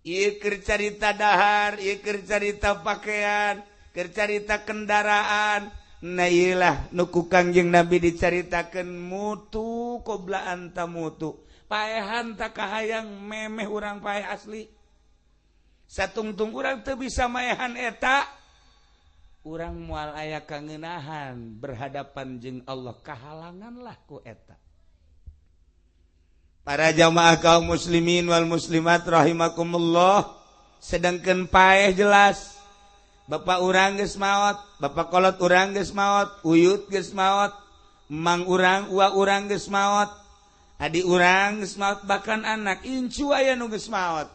Ieu carita dahar, ieu carita pakaian, keur carita kendaraan. Nah iyalah nuku Kangjeng Nabi dicaritakeun mutu qoblaan ta mutu. Paehan tak kahayang memeh urang paeh asli. Satungtung urang teu bisa maehan eta. Urang moal aya kangeunahan berhadapan jeung Allah kahalanganlah ku eta. Para jamaah kaum muslimin wal muslimat rahimakumullah, sedangkeun paeh jelas bapak urang geus maot, bapak kolot urang geus maot, uyut geus maot, mang urang, uwa urang geus maot, adik urang geus maot, bahkan anak incu aya nu geus maot.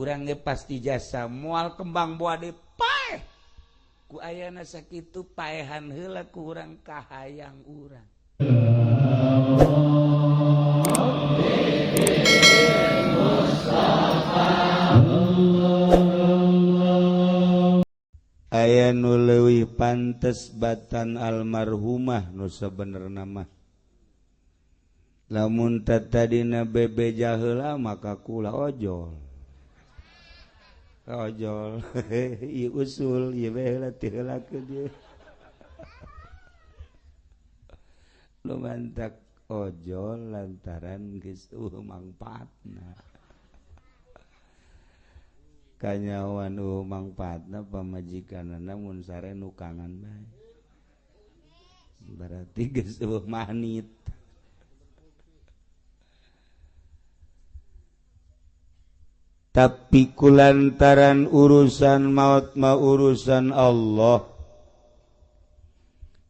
Urang ge pasti jasa moal kembang boade paeh. Ku ayana sakitu paehan heula ku urang kahayang urang. Aya nu leuwih pantes batan almarhumah nu sabenerna mah. Lamun tadina bebeja heula maka kula ojol. Ojol. Ieu usul ieu bae heula teu heulakeun ieu. Lumantak ojol lantaran geus mangpaatna. Kanyawan mangpaatna pamajikanana mun sare nukangan bae. Berarti geus manit. Tapi kulantaran urusan maut mah urusan Allah.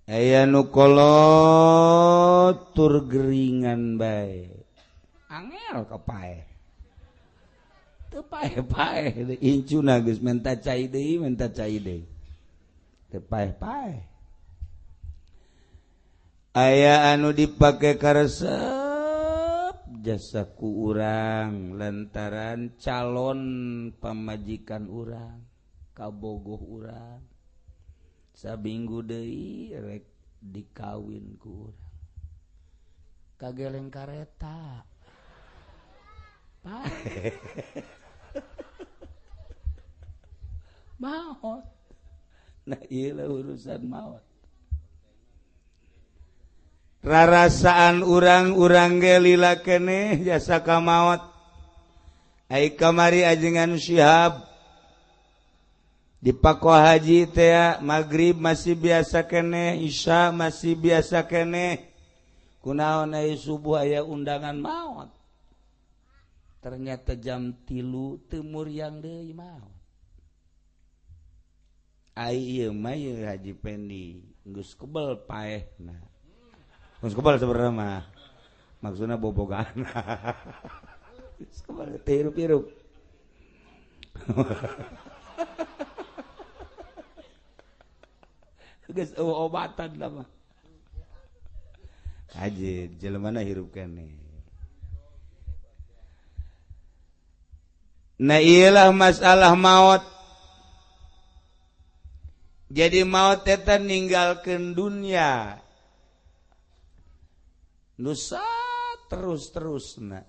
Aya nu kolot tur geringan bae. Angel ka paeh. Teu paeh-paeh incuna geus menta cai deui. Teu paeh-paeh. Aya anu dipake karesep jasa ku urang lantaran calon pamajikan urang, kabogoh urang. Sabinggu deui rek dikawin ku urang. Kageleng kareta. Paeh. Maot. Nah ieu urusan maot. Rarasaan urang-urang ge lila keneh jasa ka maot. Ai kamari ajengan Syihab dipako haji teh magrib masih biasa keneh, isya masih biasa keneh. Kunaon ai subuh aya undangan maot. Ternyata jam 3 teu muryang deui maot. Ai ieu mah Haji Pendi geus kebel paehna. Geus kebel sebenarnya mah. Maksudna bobogan. Geus kebel teh hirup-hirup. Geus obatan lah mah. Haji jelemana hirup keneh. Nah iyalah masalah maut. Jadi maut eta ninggalkeun dunia. Nusa terus-terusna.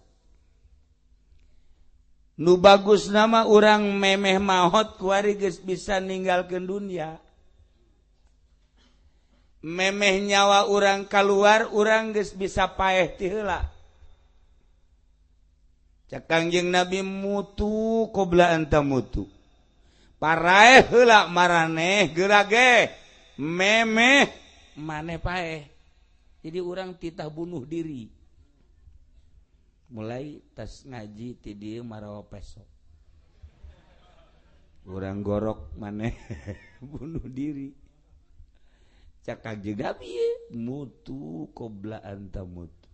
Nu bagus nama urang memeh maut kuari geus bisa ninggalkeun dunia. Memeh nyawa urang kaluar urang geus bisa paeh ti heula. Cak Kangjeng Nabi mutu qobla anta mutu. Paraeh heula maraneh geurage memeh maneh paeh. Jadi urang titah bunuh diri. Mulai tas ngaji ti dieu marawa peso. Urang gorok maneh bunuh diri. Cak Kangjeng Nabi mutu qobla anta mutu.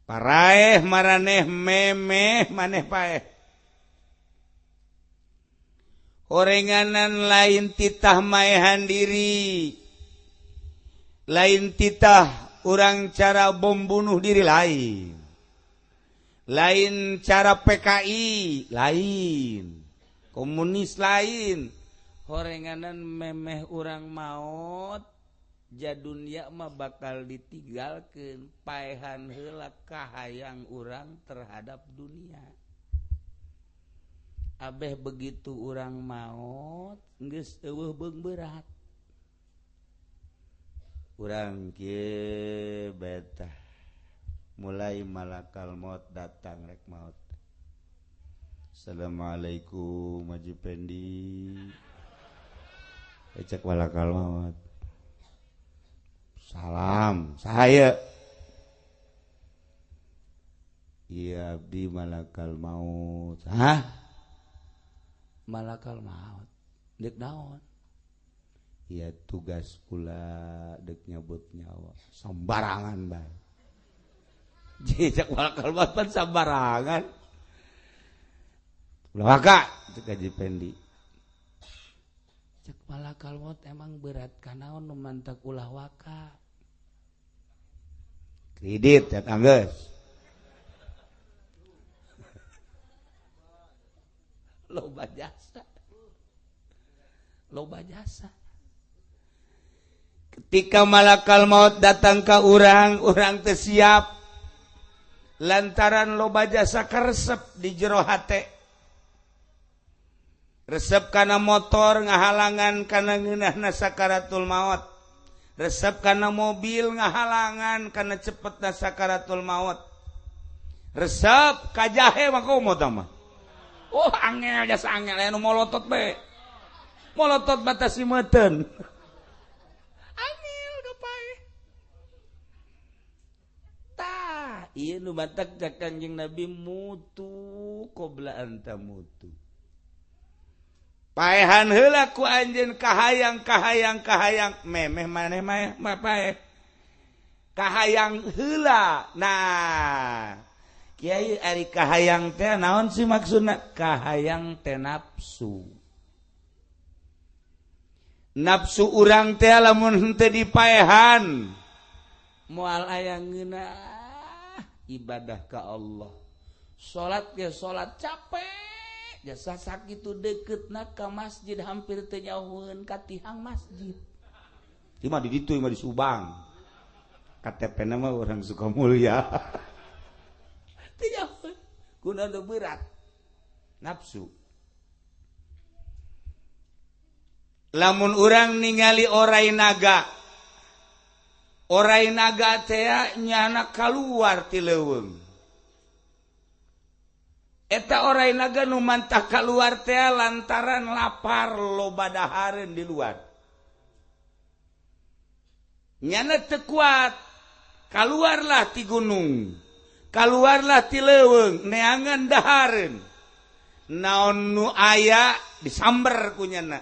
Paraeh maraneh memeh maneh paeh. Horenganan lain titah maehan diri. Lain titah urang cara bom bunuh diri lain. Lain cara PKI lain. Komunis lain. Horenganan memeh urang maot jadunya mah bakal ditinggalkeun paehan heula kahayang urang terhadap dunia. Abeh begitu urang maut geus eueuh beung berat urang kieu betah mulai malakal maut datang rek maut. Assalamualaikum Haji Pendi. Cek malakal maut. Salam, saya. Iya abdi malakal maut. Hah? Malakal maut. Dek naon? Iya tugas pula dek nyabut nyawa. Sembarangan bae. Cek malakal maut pan sembarangan. Ulah waka cek Haji Pendi. Cek malakal maut emang berat kanaon nu mantak ulah waka. Kredit cek anggeus. Loba jasa. Loba jasa. Ketika malakal maut datang ke urang teu siap. Lantaran loba jasa karesep di jero hate. Resep kana motor ngahalangan kana ngeunahna sakaratul maut. Resep kana mobil ngahalangan kana cepetna sakaratul maut. Resep ka jahe mah kumaha tah mah? Oh angel jasa angel anu molotot be. Molotot batas simeuteun. Angel gapae. Tah, ieu nu batak cak Kanjeng Nabi mutu qabla anta mutu. Paehan heula ku anjeun kahayang memeh maneh mah paeh. Kahayang heula. Nah, Kiai ari kahayang teh naon sih maksudna? Kahayang teh nafsu. Nafsu urang teh lamun henteu dipaehan moal aya ngeunah ibadah ka Allah. Salat ge salat capek. Jasa sakitu deketna ka masjid hampir teu nyauheun ka tihang masjid. Ieu mah di ditu mah di Subang. KTP-na mah urang Sukamulya. Teu nyauheun. Kunaon berat. Nafsu. Lamun urang ningali orai naga. Orai naga teh nyana kaluar ti leuweung. Eta orai naga nu mantah kaluar teh lantaran lapar loba dahareun di luar. Nyana teu kuat. Kaluarlah ti gunung. Kaluarlah ti leuweung neangan dahareun. Naon nu aya disamber ku nyana.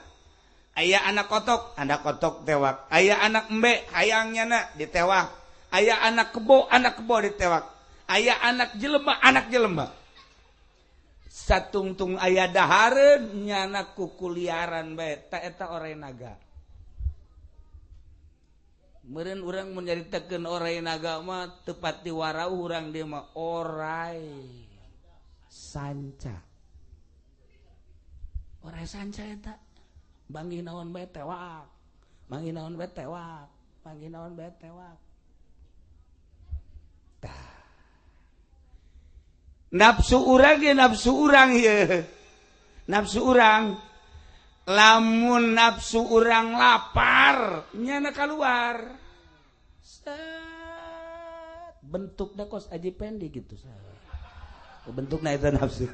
Aya anak kotok tewak. Aya anak embe hayang nyana ditewak. Aya anak kebo ditewak. Aya anak jelema. Satungtung aya dahareun nyana kukuliaran bae eta orai naga. Meureun urang mun nyaritakeun orai naga mah teu pati warau urang dieu mah orai sanca. Orai sanca eta bangih naon bae tewak. Mangih naon bae tewak. Mangih naon bae tewak. Tah. Nafsu urang ge nafsu urang ieu. Nafsu urang lamun nafsu urang lapar nyana kaluar. Set bentukna kos Haji Pendi gitu. Bentukna eta nafsu.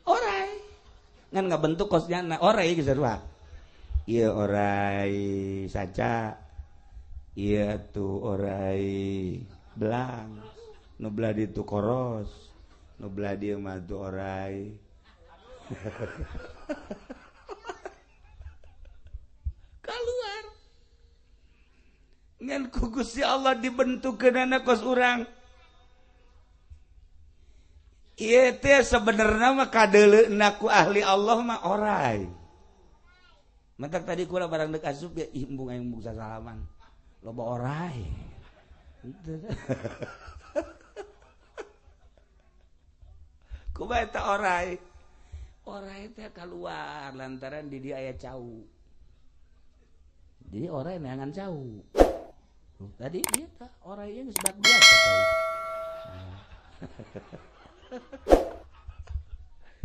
Orai. Ngan ngabentuk kos nyana orai geus sarua. Ieu orai saca. Ieu tuh orai belang, nu belah ditu koros, nu belah dieu mah tu orai. Kaluar. Ngan ku Gusti Allah dibentukeunana kos urang. Ieu teh sabenerna mah kadeuleuna ku ahli Allah mah orai. Mantak tadi kula barang deuk asup ya imbung sasalaman. Loba orai. Kumaha eta orai? Orai teh keluar lantaran di dia aya cau. Jadi orai neangan cau. Tadi ieu tah orai geus bat biasa cau.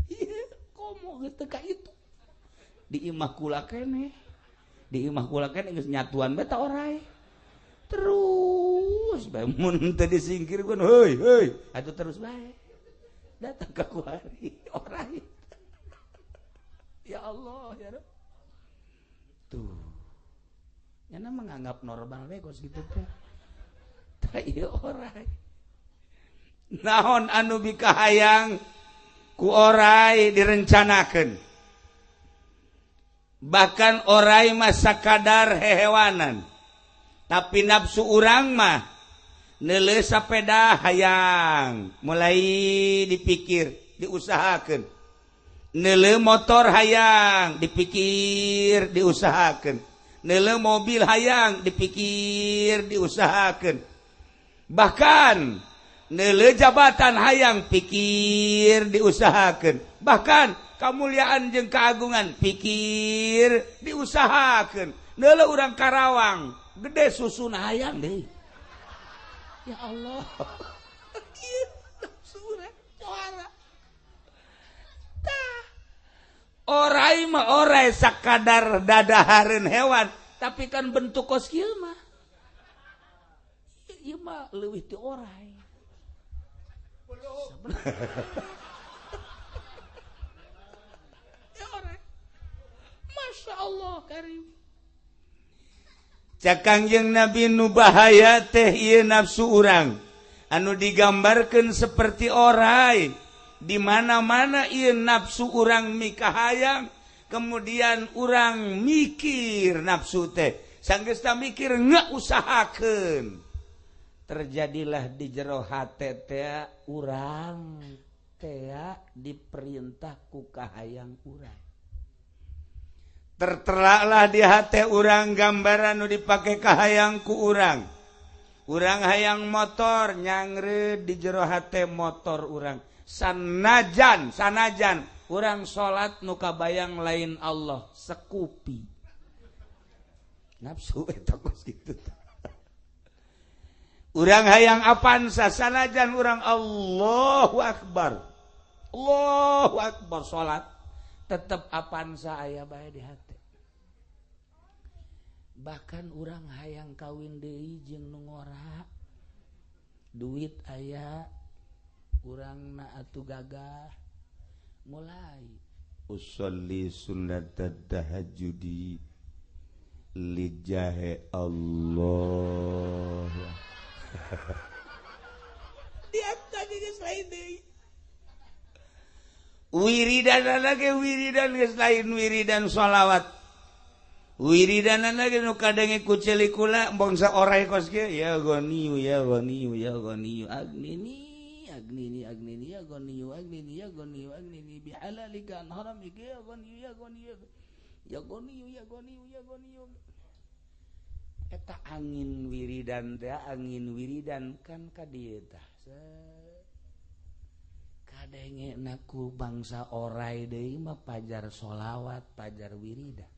Iya, komo gitu ka itu. Di imah kula keneh. Di imah kula keneh geus nyatuan beta orai. Terus bae mun teu disingkirkeun, heuy, atuh terus bae. Datang ka kuari orai. Ya Allah, ya Rabb. Tuh. Nyana menganggap normal we kos gitu teh. Tah ieu orai. Naon anu bikahayang ku orai direncanakeun. Bahkan orai mah sakadar hehewanan. Tapi nafsu urang mah neuleuh sapeda hayang, mulai dipikir, diusahakeun. Neuleuh motor hayang, dipikir, diusahakeun. Neuleuh mobil hayang, dipikir, diusahakeun. Bahkan neuleuh jabatan hayang, pikir, diusahakeun. Bahkan kamuliaan jeung keagungan, pikir, diusahakeun. Neuleuh urang Karawang, gede susun hayang deui. Ya Allah. Surah suara. Tah. Orai mah orai sakadar dadahareun hewan, tapi kan bentuk kos kieu mah. Ieu mah leuwih ti orai. Ya orai. Masya Allah karim. Kangjeng Nabi nu bahaya teh ieu nafsu urang anu digambarkeun seperti orai di mana-mana ieu nafsu urang mikahayang kemudian urang mikir nafsu teh sanggeus mikir ngeusahakeun terjadilah di jero hate teh urang teh diperintah ku kahayang urang. Tertelaklah di hati urang gambaran nu dipake kahayang ku urang. Urang hayang motor nyangre di jero hati motor urang. Sanajan urang salat nu kabayang lain Allah sekupi. Nafsu eta kos kitu. Urang hayang apansa sanajan urang Allahu Akbar. Allahu Akbar salat tetep apansa aya bae di hati. Bahkan urang hayang kawin deui jeung nu ngora. Duit aya urangna atuh gagah mulai usolli sunnatad tahajjudi lijahe Allah. Dia tadi geus lain deui. Wiridan lagi wiridan geus lain wiridan sholawat. Wiridan lagi nu kadange ku celikula bangsa orai kos kieu ya goniyu ya goniyu ya goniyu agnini agnini agnini ya goniyu agnini ya goniyu agnini bihalalika an haramika ya goniyu ya goniyu ya goniyu ya goniyu ya goniyu. Eta angin wiridan teh angin wiridan kan ka dieu tah. Kadenge naku bangsa orai deui mah pajar sholawat, pajar wiridan.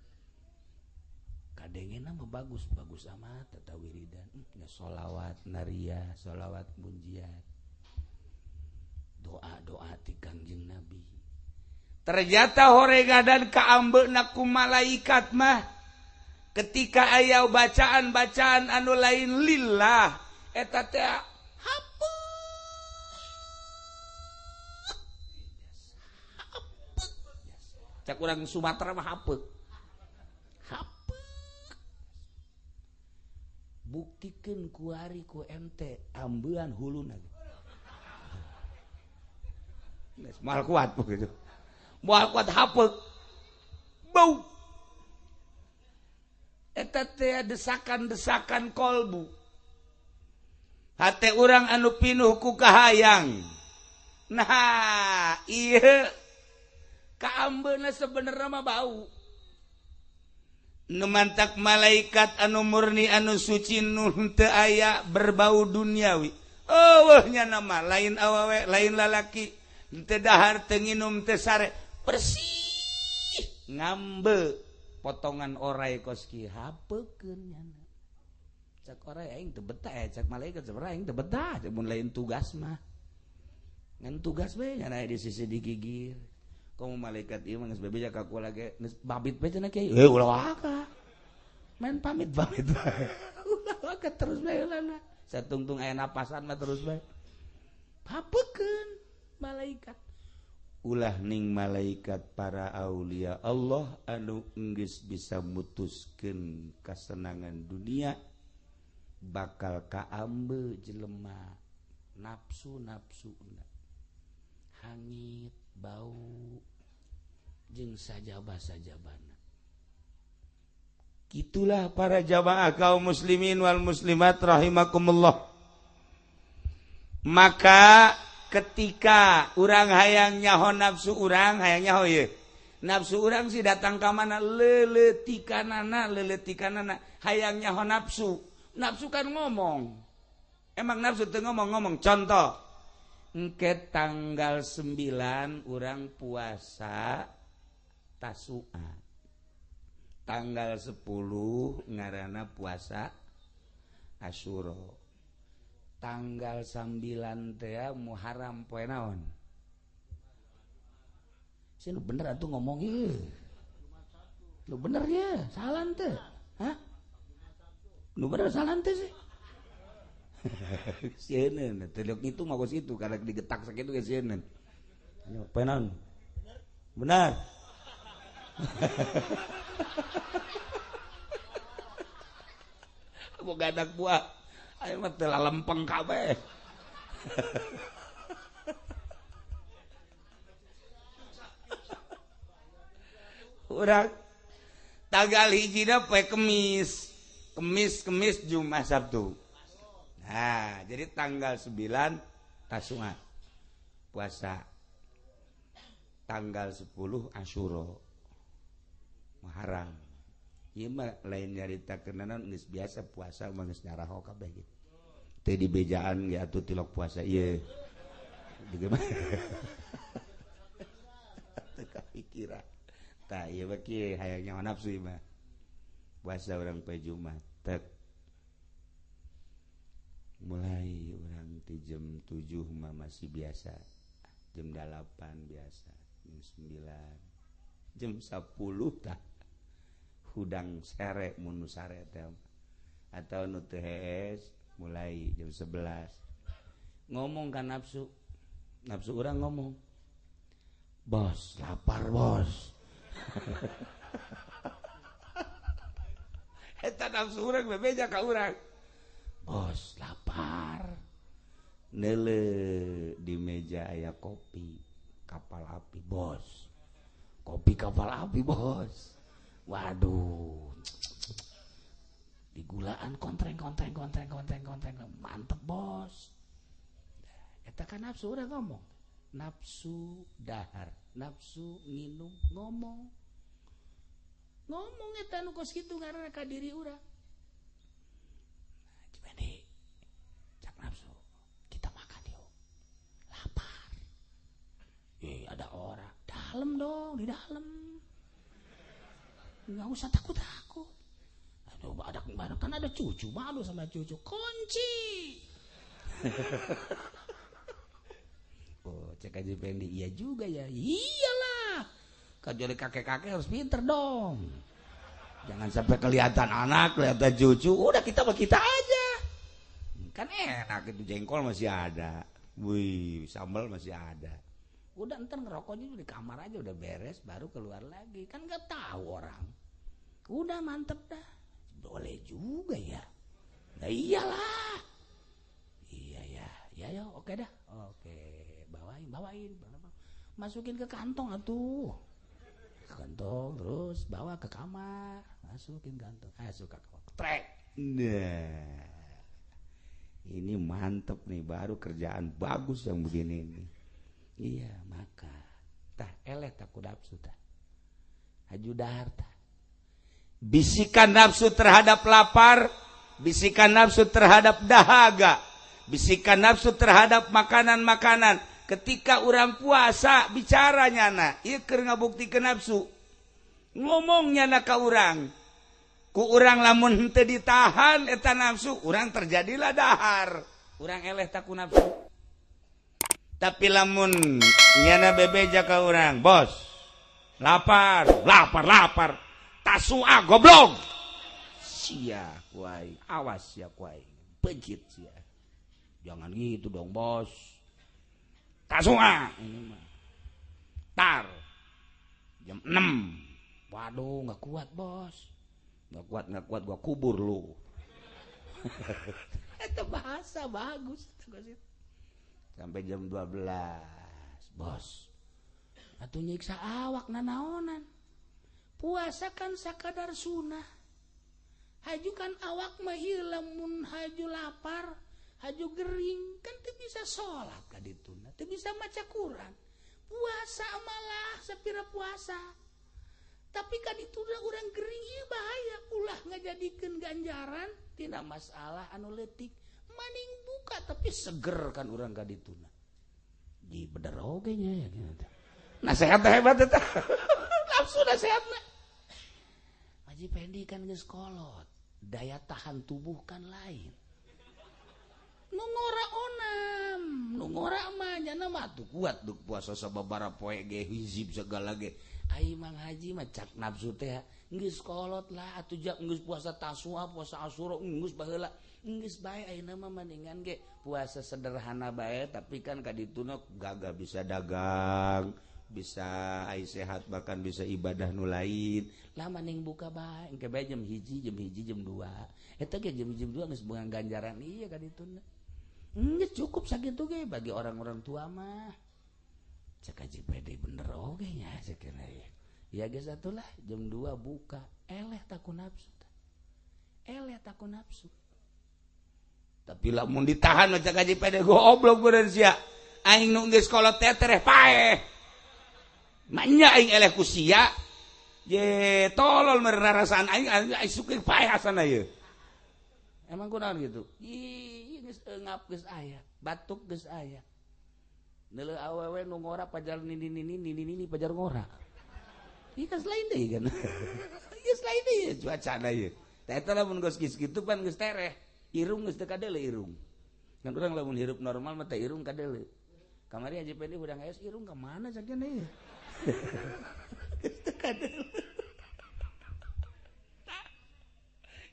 Kadenge mah bagus-bagus amat eta wiridan. Ya sholawat naria, sholawat munjiat. Doa-doa ti Kangjeng Nabi. Ternyata horegadan kaambeuna ku malaikat mah ketika aya bacaan-bacaan anu lain lillah eta teh cak urang Sumatera mah hapeuk. Buktikeun ku ari ku ente ambean huluna. Geus moal kuat begitu. Moal kuat hapeuk. Bau. Eta teh desakan-desakan kolbu. Hate urang anu pinuh ku kahayang. Nah, ieu kaambeuna sebenarnya mah bau. Numantak malaikat anu murni anu suci nu teu aya berbau duniawi. Eueuhnya nama lain awewe, lain lalaki, teu dahar teu nginum teu sare, bersih. Ngambe potongan orai kos kieu hapeukeun nyana. Cak orai aing teu betah cak malaikat sebenarnya aing teu betah mun lain tugas mah. ngan tugas we nya di sisi digigir kamu malaikat ieu mah geus bebeja ka kula ge babit bae cenah kiai ulah waka main pamit bae ulah waka terus bae ulana satungtung aya napasan mah terus bae hapekeun malaikat ulah ning malaikat para aulia Allah anu geus bisa mutuskeun kasenangan dunia bakal kaambe jelema nafsu-nafsuna hangit bau jeung sajabah-sajabana. Gitulah para jamaah kaum muslimin wal muslimat rahimakumullah. Maka ketika urang hayang nyaho nafsu urang hayang nyaho ye. Nafsu urang si datang ka mana leuletikanana hayang nyaho nafsu. Nafsu kan ngomong. Emang nafsu teu ngomong-ngomong contoh engke tanggal 9 urang puasa Tasu'a. Tanggal 10 ngaranna puasa Asyura. Tanggal 9 teh Muharram poe naon? Sih lu bener atuh ngomong ieu. Lu bener ya, salan teh. Hah? Lu bener salan teh sih. Sieun teluk itu mah kos itu karena digetak sakitu ge sieun. Poe naon? Benar. Boga anak buah aya mah teu lempeng kabeh. Urang tanggal hijina poe Kemis, Jumat, Sabtu. Nah, jadi tanggal 9 Tasu'a puasa. Tanggal 10 Asyura. Muharram. Ieu mah lain nyaritakeun naon geus biasa puasa mah geus nyaraho kabeh gitu. Teu dibejaan ge atuh tilok puasa ieu. Bagaimana? Teu kapikiran. Tah ieu mah kieu hayang nyaho nafsu ieu mah. Puasa urang poe Jumat. Tek mulai orang di jam 7 mah masih biasa, jam 8 biasa, jam 9, jam 10 tak hudang sere mun sare teh atau nu teu hees mulai jam 11 ngomong kan nafsu urang ngomong bos lapar bos. Eta nafsu urang bebeja ka urang bos lapar neule di meja aya kopi kapal api bos kopi kapal api bos waduh digulaan kontreng mantep bos eta kan nafsu urang ngomong nafsu dahar nafsu nginum ngomong eta nu kos kitu ngaranna ka diri urang. Cak nafsu kita makan yuk lapar ada orang dalam dong di dalam nggak usah takut aduh ada kan ada cucu malu sama cucu kunci. Oh cek aja Pendi iya juga ya iyalah kecuali kakek-kakek harus pinter dong jangan sampai kelihatan anak kelihatan cucu udah kita aja kan enak itu jengkol masih ada, wih sambal masih ada. Udah ntar ngerokoknya di kamar aja udah beres baru keluar lagi kan nggak tahu orang. Udah mantep dah, boleh juga ya. Nah iyalah, iya ya oke dah, oke bawain, masukin ke kantong atuh, kantong terus bawa ke kamar, masukin kantong, suka trek, nah. Ini mantep nih baru kerjaan bagus yang begini nih. Iya maka tah eleh takut nafsu tah haju dahar tah bisikan nafsu terhadap lapar, bisikan nafsu terhadap dahaga, bisikan nafsu terhadap makanan-makanan ketika orang puasa bicaranya na ieu keur ngabuktikeun nafsu ngomongnya na ka urang ku urang lamun henteu ditahan eta nafsu urang terjadilah dahar urang eleh taku nafsu Tapi lamun nyana bebeja ka urang, bos, lapar, tasua goblok. Sia kuai, awas ya kuai, pejit sia. Jangan gitu dong bos. Tasua ini mah. Tar jam 6. Waduh, nggak kuat bos. Nggak kuat gua kubur lu. Itu bahasa bagus. Sampai jam 12, bos. Atuh nyiksa awak nanaonan. Puasa kan sakadar sunnah. Haju kan awak mah lamun haju lapar, haju gering kan teu bisa salat ka dituna, teu bisa maca Quran. Puasa malah sapira puasa. Tapi ka dituna urang gering ieu bahaya, ulah ngajadikeun ganjaran tina masalah anu leutik. Maning buka tapi seger kan urang ka dituna. Ji bener oge nya ya gitu. Nasehat hebat eta. Nafsu nasehatna. Haji Pendi kan geus kolot. Daya tahan tubuh kan lain. Nu ngora onam, nu ngora mah nya mah tuh kuat tuh puasa sababaraha poe ge hizib segala ge. Ai Mang Haji mah cak nafsu teh geus kolot lah atuh geus puasa Tasua, puasa Asyura geus baheula. Geus bae ayeuna mah mendingan ge puasa sederhana bae tapi kan ka dituna gaga bisa dagang, bisa ai sehat bahkan bisa ibadah nu lain. Lah mending buka bae engke bae jam 1, jam 2. Eta ge jam 2 geus beungan ganjaran ieu ka dituna. Geus cukup sakitu ge bagi orang-orang tua mah. Cek Haji Pede bener oge nya sakeuna ye. Ya geus atulah jam 2 buka, eleh takun nafsu. Eleh takun nafsu. Tapi lamun ditahan macam Haji Pede goblok bener sia. Aing nu geus kolot teh tereh paeh. Manya aing eleh ku sia. Ye tolol merarasaan aing suke paeh asana ieu. Emang kunaon gitu? Ih geus eungap geus aya, batuk geus aya. Neuleuh awewe nu ngora pajar nini pajar ngora. Ieu kan lain deui kan. Geus lain deui cuacana ieu. Tah eta lamun geus kitu pan geus tereh. Irung geus teu kadeuleu irung. Kan urang lamun hirup normal mah teh irung kadeuleu. Kamari Haji Pendi urang geus irung ka mana sakena ieu? Geus teu kadeuleu.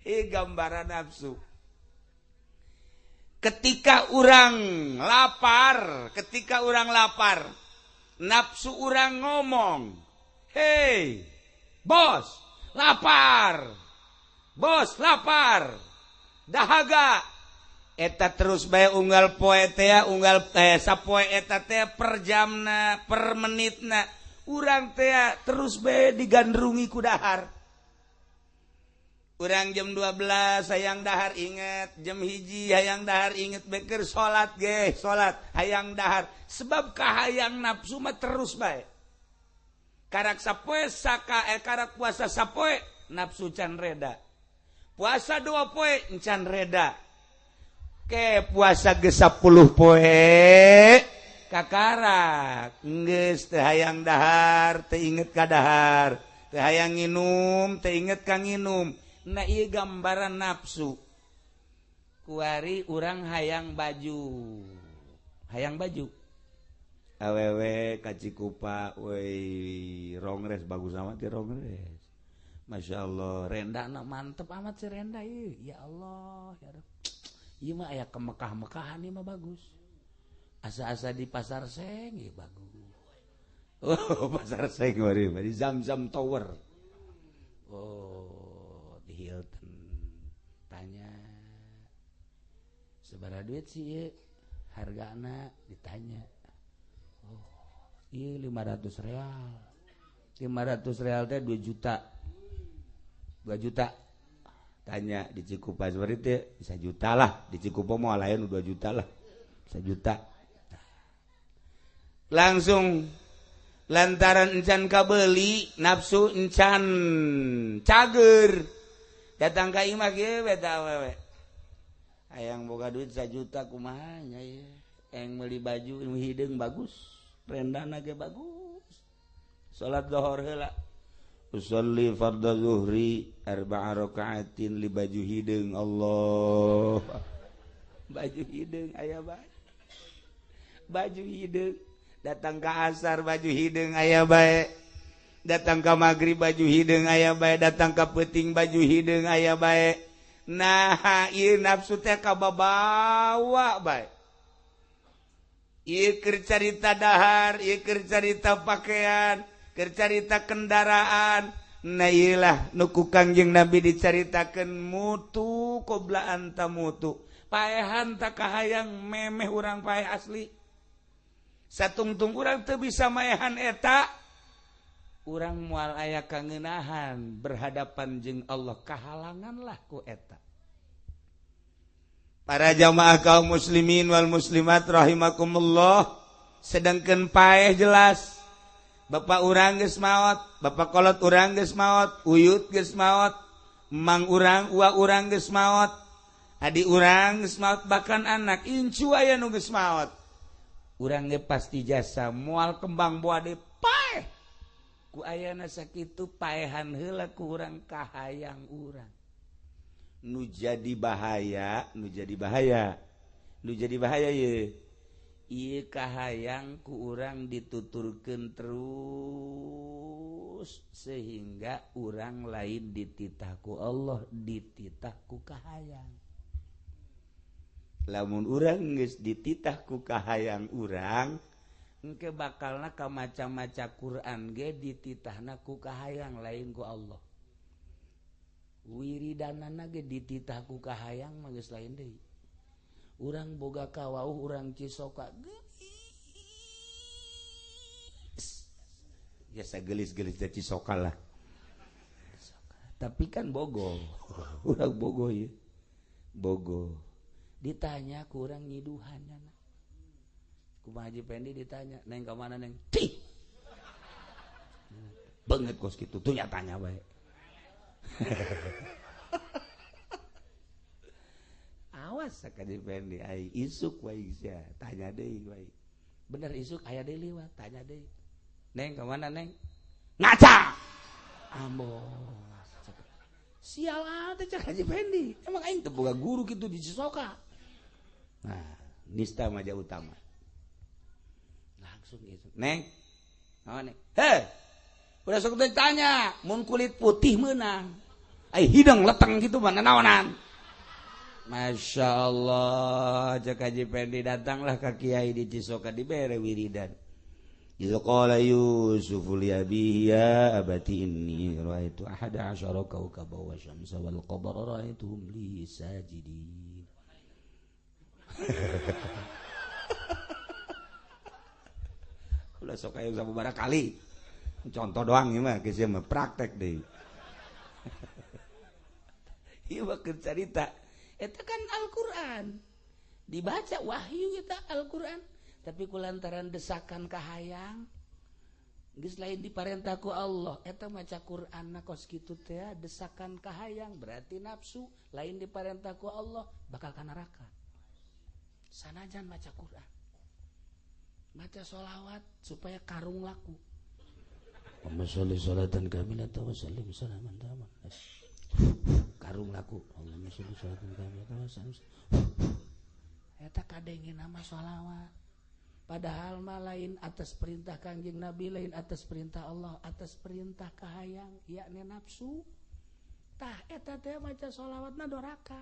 Gambaran nafsu. Ketika urang lapar, nafsu urang ngomong, "Hei, bos, lapar. Bos, lapar." Dahaga eta terus bae unggal poe teh sapoe eta teh per jamna per menitna urang teh terus bae digandrungi ku dahar. Urang jam 12 hayang dahar inget, jam 1 hayang dahar inget beker salat ge salat hayang dahar sebab kahayang nafsu mah terus bae. Karak sapoe karak puasa sapoe nafsu can reda. Puasa 2 poe encan reda. Ke puasa ge 10 poe kakarak geus teu hayang dahar, teu inget ka dahar, teu hayang nginum, teu inget ka nginum. Nah ieu gambaran nafsu. Kuari urang hayang baju. Awewe ka Cikupa, woi rongres bagus amat ya rongres. Masya Allah, renda anak mantep amat si renda ieu. Ya Allah, ya Rabb. Ieu mah aya kemekah-mekahan ieu mah bagus. Asa-asa di Pasar Seng ieu bagus. Oh, Pasar Seng mari di Zamzam Tower. Oh, di Hilton. Tanya sabaraha duit sih ieu? Hargana ditanya. Oh, ieu 500 real. 500 real teh 2 juta. 2 juta. Tanya di Cikupa seperti itu, bisa juta lah. Di Cikupa mau lain 2 juta lah. Bisa juta. Langsung lantaran encan kabeli, nafsu encan cager. Datang ka imah ge beta awewe. Hayang boga duit 1 juta kumaha nya ieu. Eng meuli baju nu hideung bagus, rendana ge bagus. Salat zuhur heula. Usolli fardhu zuhri 4 rakaatin li baju hideung Allah. Baju hideung aya bae. baju hidung, datang ke asar baju hidung aya bae, datang ke maghrib baju hidung aya bae, datang ke peuting baju hidung aya bae. Nah ieu nafsu teh kababawa bae. Ieu keur carita dahar, ieu keur carita pakaian, keur carita kendaraan. Nah iyalah nuku Kangjeng Nabi dicaritakeun mutu qoblaan ta mutu. Paehan tak kahayang memeh urang paeh asli. Satungtung urang teu bisa maehan eta. Urang moal aya kangeunahan berhadapan jeung Allah kahalanganlah ku eta. Para jamaah kaum muslimin wal muslimat rahimakumullah, sedangkeun paeh jelas. Bapak urang geus maot, bapak kolot urang geus maot, uyut geus maot, mang urang, uwa urang geus maot, adi urang geus maot, bahkan anak incu aya nu geus maot. Urang ge pasti jasa moal kembang boade paeh. Ku ayana sakitu paehan heula ku urang kahayang urang. Nu jadi bahaya ye. Ieu kahayang ku urang dituturkeun terus sehingga urang lain dititah ku Allah, dititah ku kahayang. Lamun urang geus dititah ku kahayang urang, engke bakalna ka maca-maca Quran ge dititahna ku kahayang lain ku Allah. Wiridanana ge dititah ku kahayang mah geus lain deui. Urang boga kawauh urang cisoka gelis. Biasa gelis-gelis teh cisoka lah. Tapi kan bogo. Urang bogo ieu. Bogo. Ditanya ku urang nyiduhannya. Kumaha Haji Pendi ditanya, "Neng ka mana neng?" "Tih." Beungeut kos kitu tuh nyatanya bae. Awas sakadi Pendi ai isuk wae sia, tanya deui wae. Bener isuk aya deui liwat, tanya deui. "Neng ka mana neng?" "Ngaca." Ambo. Sial teh cak Haji Pendi. Emang aing teu boga guru kitu di Cisoka. Nah, nista maja utama. Langsung isuk. "Neng, naon neng?" "Heh. Udah sok tanya, mun kulit putih meunang. Ai hidung leteng gitu mah naonan?" Masya Allah, cak Haji Pendi datanglah ke Kiai di Cisoka dibere wiridan. Idza qala Yusuf li abihi ya abati inni ra'aitu ahada asyara kawkaba wa syamsa wal qamara ra'aituhum li sajidin. Ulah sok aya sababaraha kali. Contoh doang ieu mah geus mah praktek deui. Ieu mah keur carita. Eta kan Al-Quran. Dibaca wahyu kita Al-Quran. Tapi kulantaran desakan kahayang. Geus lain diparentah ku Allah. Eta maca Quran na kos kitu teh desakan kahayang. Berarti nafsu. Lain diparentah ku Allah. Bakal ka neraka. Sanajan maca Quran. Maca sholawat supaya karung laku. Allahumma sholli sholatan kamilatan wa sallim salaman taman. Karung laku. Allahumma sholli sholatan kamilatan wa sallim. Eta kadengin nama sholawat. Padahal mah lain atas perintah Kangjeng Nabi, lain atas perintah Allah, atas perintah kahayang, yakni nafsu. Tah eta teh maca sholawatna doraka.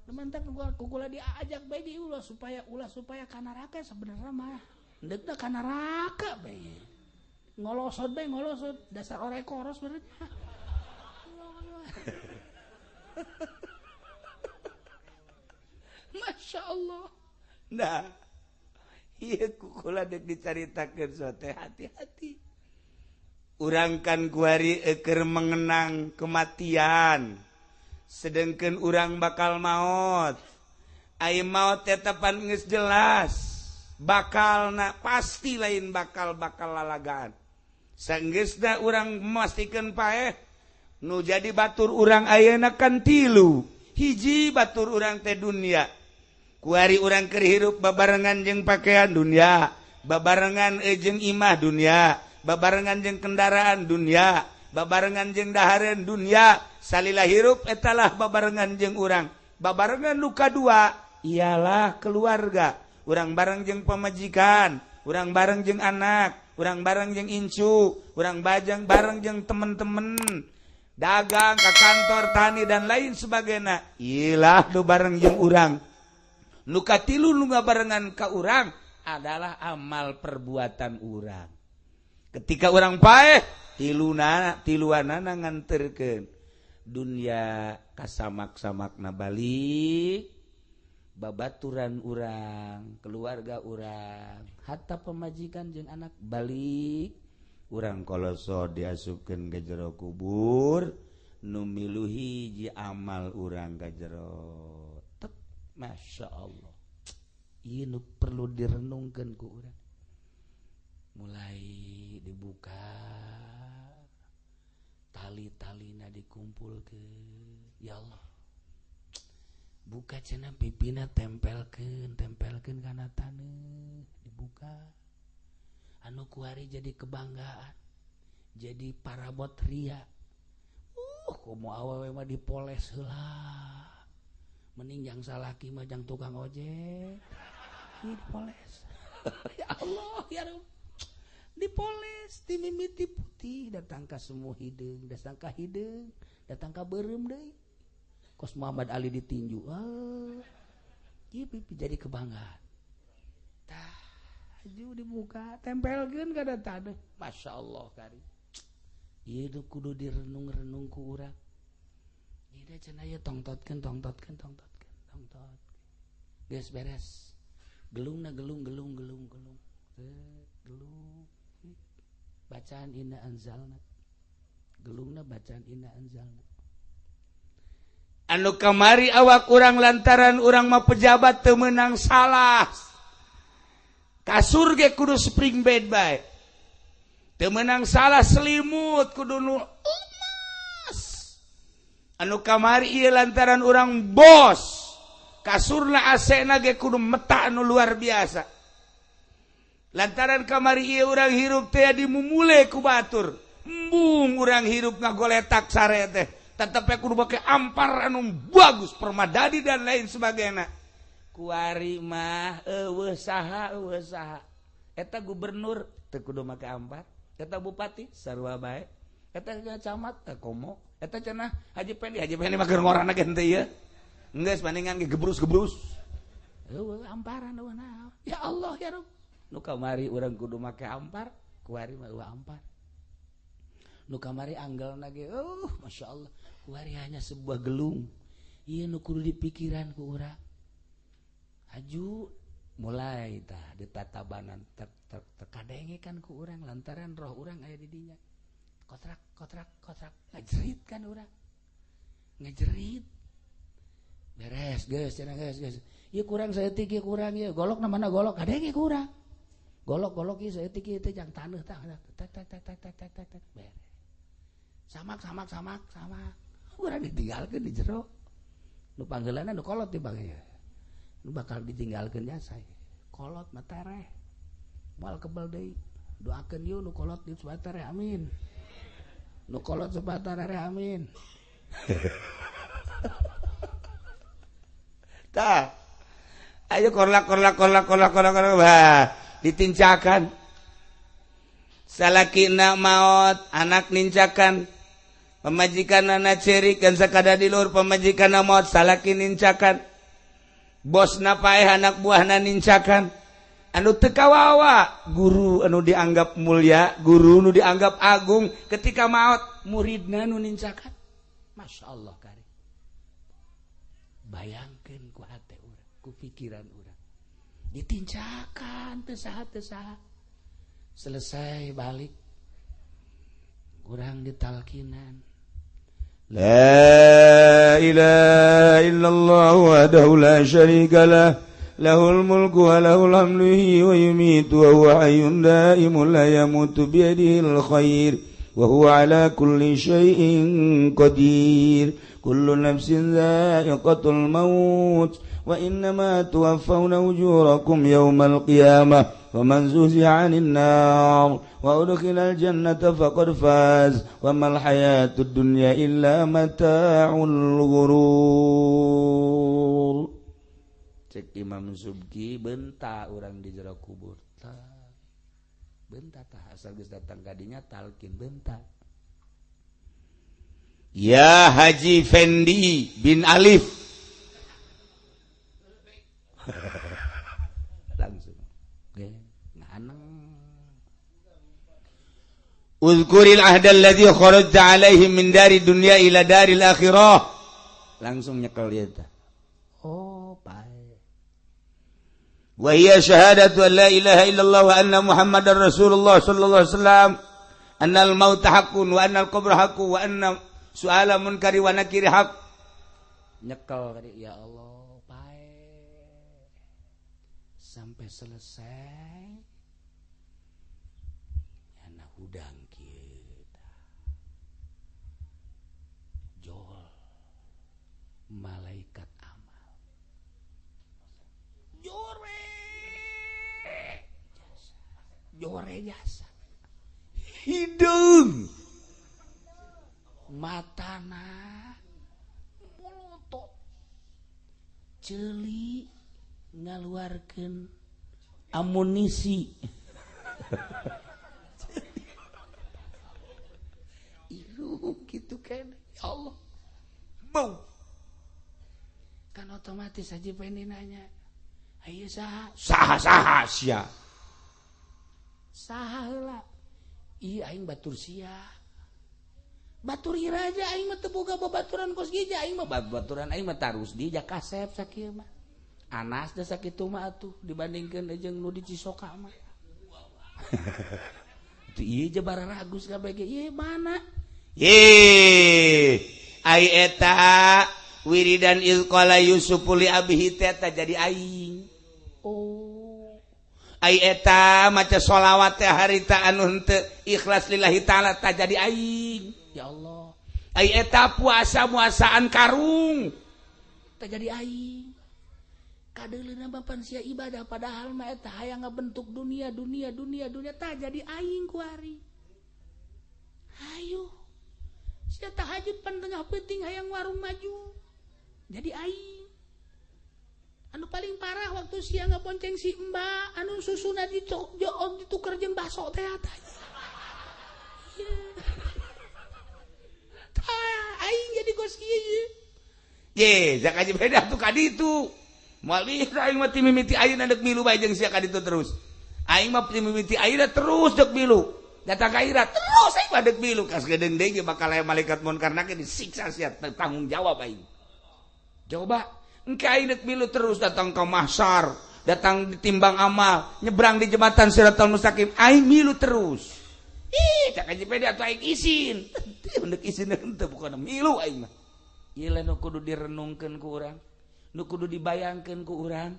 Nemantak kukula diajak bae di ulah supaya ka neraka sebenarnya mah. Deukna ka neraka bae. Ngolosot bae ngolosot dasar orek koros benernya. Masya Allah. Nah, iya kukula dek dicaritakeun sote hati-hati. Urang kan kuari keur mengenang kematian. Sedengkeun urang bakal maot. Ai maot tetapan geus jelas. Bakalna pasti lain bakal lalagaan. Sanggeusna urang memastikan paeh nu jadi batur urang ayeuna kan 3. Hiji batur urang teh dunia. Kuari urang keur hirup babarengan jeung pakaian dunia, babarengan jeung imah dunia, babarengan jeung kendaraan dunia, babarengan jeung dahareun dunia. Salila hirup etalah babarengan jeung urang. Babarengan nu kadua ialah keluarga. urang bareng jeung pamajikan, urang bareng jeung anak, urang bareng jeung incu, urang bajang bareng jeung temen-temen dagang ke kantor tani dan lain sebagainya. Ilah nu bareng jeung urang. Nu katilu nu ngabarengan ka urang adalah amal perbuatan urang. Ketika urang paeh, tiluanana nganterkeun dunya kasamak-samakna balik, babaturan urang, keluarga urang, hatta pemajikan jeung anak balik, urang koloso diasupkeun ka jero kubur, nu milu hiji amal urang ka jero. Masya Allah, ini perlu direnungkan ku urang. Mulai dibuka, tali-talina dikumpulkeun, ya Allah. Buka cenah pipina tempelkeun kana taneuh, dibuka. Anu kuari jadi kebanggaan, jadi parabot ria. Komo awewe mah dipoles heula. Mending yang salaki mah jang tukang ojek. Dipoles. Ya Allah, ya Rabb. Dipoles, dimimiti putih, datang ka semu hideung, datang ka hideung, datang ka beureum deui. Kos Muhammad Ali ditinju. Ieu pipi jadi kebanggaan. Tah, aju dibuka, tempelkeun ka taneuh. Masya Allah kari. Ieu kudu direnung-renung ku urang. Ida cenah ieu tongtotkeun. Geus beres. Gelungna gelung. Gelung. Bacaan inna anzalna. Gelungna bacaan inna anzalna. Anu kamari awak urang lantaran urang mah pejabat teu meunang salah. Kasur ge kudu spring bed bae. Teu meunang salah selimut kudu nu anu kamari ieu lantaran urang bos, kasurna AC-na ge kudu meta anu luar biasa. Lantaran kamari ieu urang hirup teh dimumule ku batur. Embung urang hirup ngagoletak sare teh. Tetep kudu make ampar anu bagus, permadani dan lain sebagainya. Kuari mah eueuh saha. Eta gubernur teu kudu make ampar. Eta bupati sarua bae. Eta camat komo. Eta cenah Haji Pendi mah keur ngorana gen teh ieu. Enggeus paningan ge gebrus. Eueuh amparan eueuh naon. Ya Allah ya Rabb. Nu kamari urang kudu make ampar, kuari mah eueuh ampar. Nu kamari anggelna ge Masya Allah. Kuari hanya sebuah gelung. Ieu nu kudu dipikiran ku urang. Aju mulai tah ditatabanan terkadengekan ku urang lantaran roh urang aya di dinya. Kotrak ngajerit kan urang. Ngajerit. Beres geus cenah geus. Ieu kurang saeutik ieu kurang ieu. Golok na mana golok kadenge ku urang. Golok ieu saeutik ieu teh jang taneuh tah. Tak. Beres. Samak. Urang ditinggalkeun di jero. Nu panggeulana nu kolot ti bang ieu. Nu bakal ditinggalkeun jasa. Kolot mah tereh. Moal kebal deui. Doakeun ieu nu kolot di subatareh amin. Nu kolot subatareh amin. Tah. Ayo korlak. Bah, ditincakan. Salakina maot, anak nincakan. Pemajikanna cerik kan sakada di luhur pemajikanna maot salaki nincakan. Bosna paeh anak buahna nincakan. Anu teu kawawa, guru anu dianggap mulia, guru nu dianggap agung ketika maot muridna nu nincakan. Masya Allah kari. Bayangkeun ku hate urang, ku pikiran urang. Ditincakan teu saha. Selesai balik. Urang ditalkinan. La ilaha illallah wahdahu la syarika lah. Lahul mulku wa lahul hamdu wa yumitu wa huwa hayyun daimun la yamutu bi yadihil khair wa huwa ala kulli syai'in qadir. Kullu nafsin dha'iqatul maut wa innama tuwaffawna ujurakum yawmal qiyamah faman zuhziha 'anil nar wa udkhilal jannata faqad faz wa mal hayatud dunya illa mata'ul ghurur. cek Imam Subki benta orang di jero kubur benta tah asal geus datang kadinya talkin benta ya Haji Fendi bin Alif langsung nganeng uzkuril ahdal ladzi kharajta alaihi min dari dunya ila daril akhirah langsung nyekel dia tah oh bae wa hiya syahadatu an la ilaha illallah wa anna muhammadar rasulullah sallallahu alaihi wasallam annal maut haqqun wa annal qabra haqqun wa anna su'ala munkari wa nakiri haqq nyekel tadi ya Allah bae sampai selesai yana hudang kita jol malaikat amal jore jasa hidung matana molotot ceuli ngaluarkeun amunisi ieu kitu kan ya Allah bau kan otomatis aja pengen nanya ayo saha sia saha heula ieu aing batur sia batur iraja aing mah teu boga babaturan kos gija aing mah babaturan aing mah tarus di Jakasep sakieu mah Anas da sakitu mah atuh dibandingkeun jeung nu di Cisoka mah tu ieu je bararagus kabeh ge ieu mana ai eta wiridan iz qala yusufu li abihi ta jadi aing oh ai eta maca sholawat teh harita anu henteu ikhlas lillahi taala ta jadi aing ya Allah ai eta puasa muasaan karung ta jadi aing kadeulina bapan sia ibadah padahal mah eta hayang ngabentuk dunia ta jadi aing ku ari hayu sia tahajud pan tengah peuting hayang warung maju jadi aing anu paling parah waktu sia ngabonceng si Mbak anu susuna dituker jeung baso teh tah aing jadi gos kieu ye jak aja beda tuh kaditu malih aing mah ti mimiti ayeuna deuk milu bae jeung sia kaditu terus aing mah ti mimiti ayeuna terus deuk milu datang ka akhirat terus aing mah deuk milu kas gedeung deui bakal aya malaikat munkar nakir disiksa sia tanggung jawab aing coba engke aing deuk milu terus datang ka mahsyar datang ditimbang amal nyebrang di jembatan Siratal Mustaqim aing milu terus cak aja pede atuh aing isin deuk isin henteu bukan milu aing mah ieu lain nu kudu direnungkeun ku urang nu kudu dibayangkeun ku urang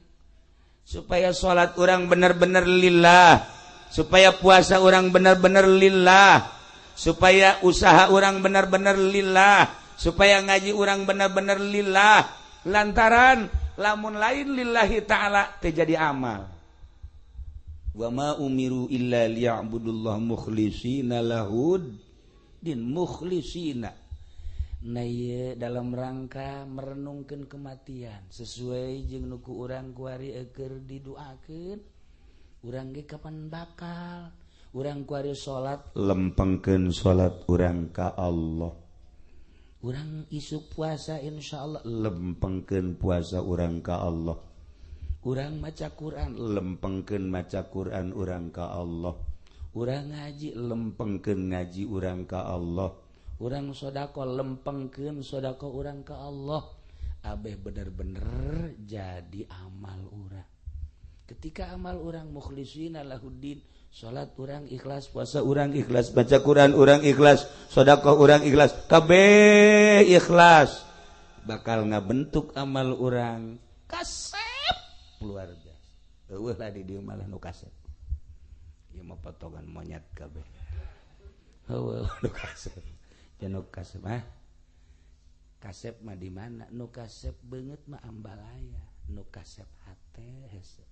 supaya salat urang bener-bener lillah supaya puasa urang bener-bener lillah supaya usaha urang bener-bener lillah supaya ngaji urang bener-bener lillah lantaran lamun lain lillahi ta'ala teh jadi amal wa ma umiru illa liya'budullah mukhlishina lahud din mukhlishina na ieu dalam rangka merenungkeun kematian sesuai jeung nu ku urang kuari keur didoakeun urang ge kapan bakal urang kuari salat lempengkeun salat urang ka Allah urang isuk puasa insyaallah lempengkeun puasa urang ka Allah urang maca Quran lempengkeun maca Quran urang ka Allah urang ngaji lempengkeun ngaji urang ka Allah urang sodako lempengkeun sodako urang ka Allah abeh bener-bener jadi amal urang ketika amal urang mukhlishina lahuddin salat urang ikhlas puasa urang ikhlas baca Quran urang ikhlas sodako urang ikhlas kabeh ikhlas bakal ngabentuk amal urang kasep luar biasa eueuh lah di dieu malah nu kasep ieu mah potongan monyet kabeh eueuh nu kasep jangan kasep kasep mah di mana nu kasep beungeut mah ambalaya nu kasep hate hese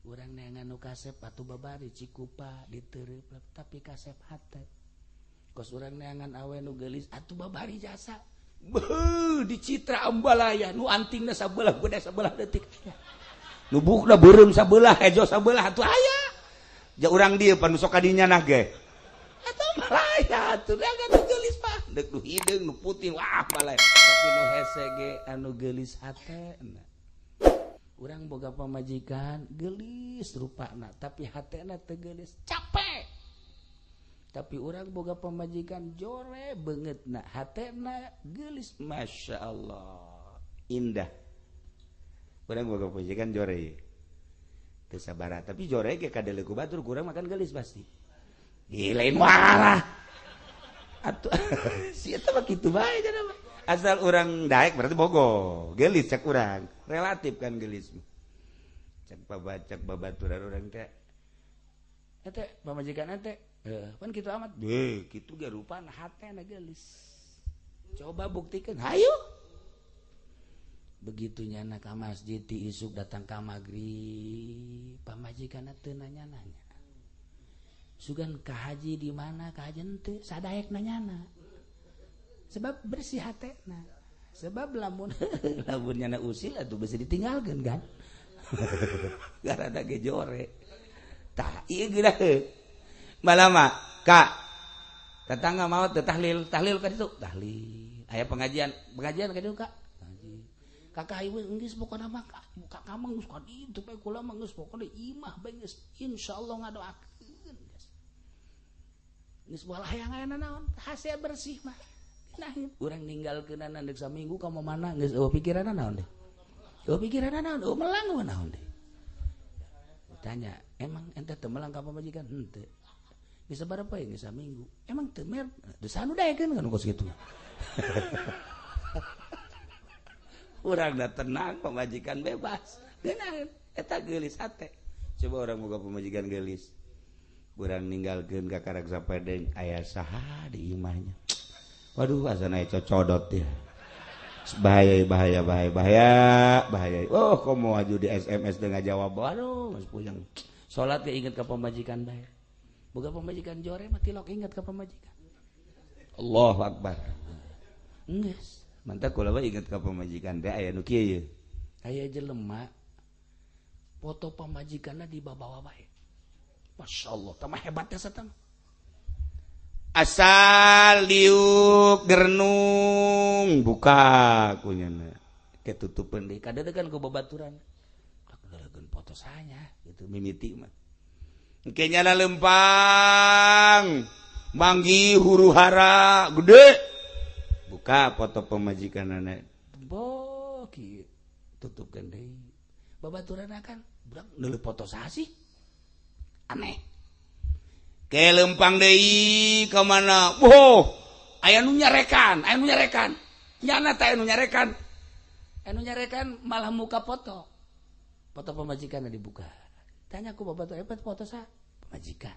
urang neangan nu kasep atuh babari Cikupa diteureub tapi kasep hate kos urang neangan awe nu geulis atuh babari jasa dicitra ambalaya nu antingna sabelah beda sabelah detik nu bukna beureum sabelah hejo sabelah atuh aya ja urang dieu pan sok kadinya nah ge eta malaya atuh da geulis mah deuk nu hideung nu putih wah malaya tapi nu hese ge anu geulis hatena urang boga pamajikan geulis rupana tapi hatena teu geulis capek tapi orang boga pemajikan jore banget nak hatena gelis masya Allah indah orang boga pemajikan jore kesabara tapi jore ke kadele ku batur kurang makan gelis pasti lain marah atuh si eta mah kitu bae cenah asal orang daek berarti bogo gelis cek urang relatif kan gelis cek babaturan urang teh eta pamajikan teh kan gitu amat gitu ge rupana hatena gelis coba buktikan hayu begitunya na ka masjid ti isuk datang ka magrib pamajikanna teu nanya-nanya sugan ka haji di mana ka haji teu sadaek nanyana sebab bersih hatena sebab lamun lamunnya na usil atuh bisa ditinggalkeun kan garana ge jore tah ieu geura malama kak tetangga mau tahlil ka ditu tahlil aya pengajian ka ditu kak ngaji kakak ieu geus pokona mah kakak mah geus ka ditu bae kula mah geus pokona imah bae geus insyaallah ngadoakeun geus moal hayang aya naon hase bersih mah nah urang ninggalkeunana deuk saminggu ka mana geus eueuh pikiranna naon deh eueuh pikiranna naon eueuh melang mah naon deh tanya emang ente teu melang ka pamajikan henteu bisa berapa ya bisa minggu emang temer desanu deh kan kos gitu orang dah tenang pemajikan bebas geunang eta geulis hate coba orang boga pemajikan geulis urang ninggalkeun ka karag sapedeng aya saha di imahnya waduh asana cocodot ya bahaya oh komo aju di SMS dengan jawab waduh mas puyeng salat ge inget ka pemajikan bae boga pemajikan jore mah tilok ingat ka pemajikan Allahu Akbar geus mantap kula mah inget ka pemajikan teh aya nu kieu ye aya jelema foto pemajikanna dibawa bae masyaallah tah mah hebatna satam asal liuk gernung buka kunyana ketutupan deui kadadegan ku babaturan kadadegan foto sanya gitu mimiti mah kenyana lempang manggi huru hara gede buka foto pemajikan anak boki tutupkan deh babaturan akan budak neuleuh foto saha sih aneh ke lempang deui ka mana aya nu nyarekan nyana teh anu nyarekan malah muka foto pemajikanna dibuka tanya ku babaturan hebat foto sa pemajikan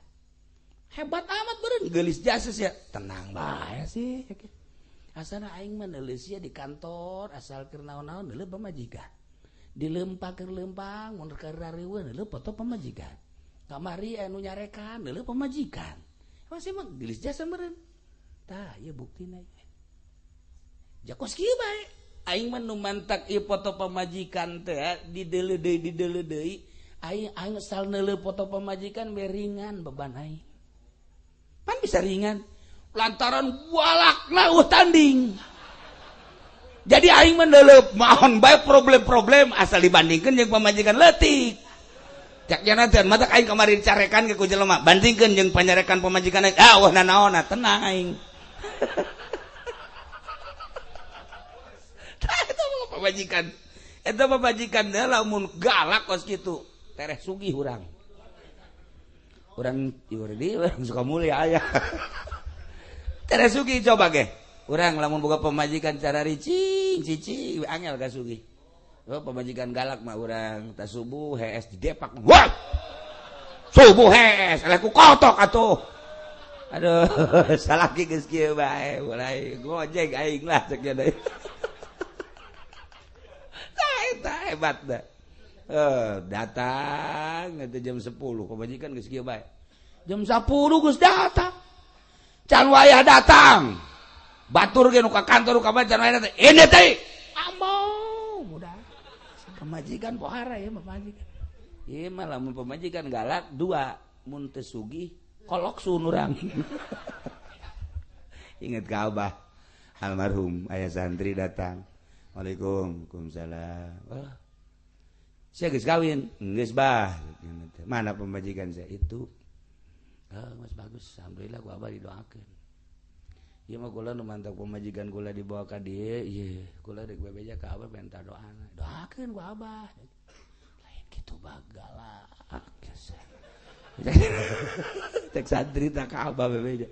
hebat amat beureun geulis jases ya tenang bae sih asana aing mah neuleuh sia di kantor asal keur naon-naon neuleuh pemajikan dilempang keur lempang mun keur rareueun neuleuh foto pemajikan kamari anu nyarekan neuleuh pemajikan masih mah geulis jasa meureun tah ieu buktina jakos kieu bae aing mah nu mantak ieu foto pemajikan teh dideuleuh deui aing asal neuleuh foto pemajikan be ringan beban aing. Pan bisa ringan lantaran walakna tanding. Jadi aing mah neuleuh mahon bae problem-problem asal dibandingkeun jeung pamajikan leutik. Cak janatan matak aing kamari dicarekan ke ku jelema bandingkeun jeung panyarekan pamajikan aing. Wah nanaonna tenang aing. Tah eta mah pamajikan. Eta pamajikan teh lamun galak kos kitu. Tereh sugih urang ieu urang suka mulia aya tereh sugih coba ge urang lamun boga pemajikan cara ricing cicing angel ka sugih pemajikan galak mah urang ta subuh hees di depak wah subuh hees eleh ku kotok atuh aduh salaki geus kieu bae mulai gojek aing lah cek deui tah eta hebat da datang itu jam 10 pemajikan geus kieu bae jam 10 geus datang can wayah datang batur ge nu ka kantor ka macan lain teh ini teh amau mudah pemajikan pohara ya pemajikan ieu mah lamun pemajikan galak dua mun teu sugih kolok sun urang inget ka Abah almarhum aya santri datang Waalaikumsalam saya geus kawin geus bah mana pemajikan saya itu mas bagus alhamdulillah ku Abah didoakeun ieu mah kula nu mantap pemajikan kula dibawa ka dieu ieu kula rek bebeja ka Abah minta doana doakeun ku Abah lain kitu bagala tek santri tak ka Abah bebeja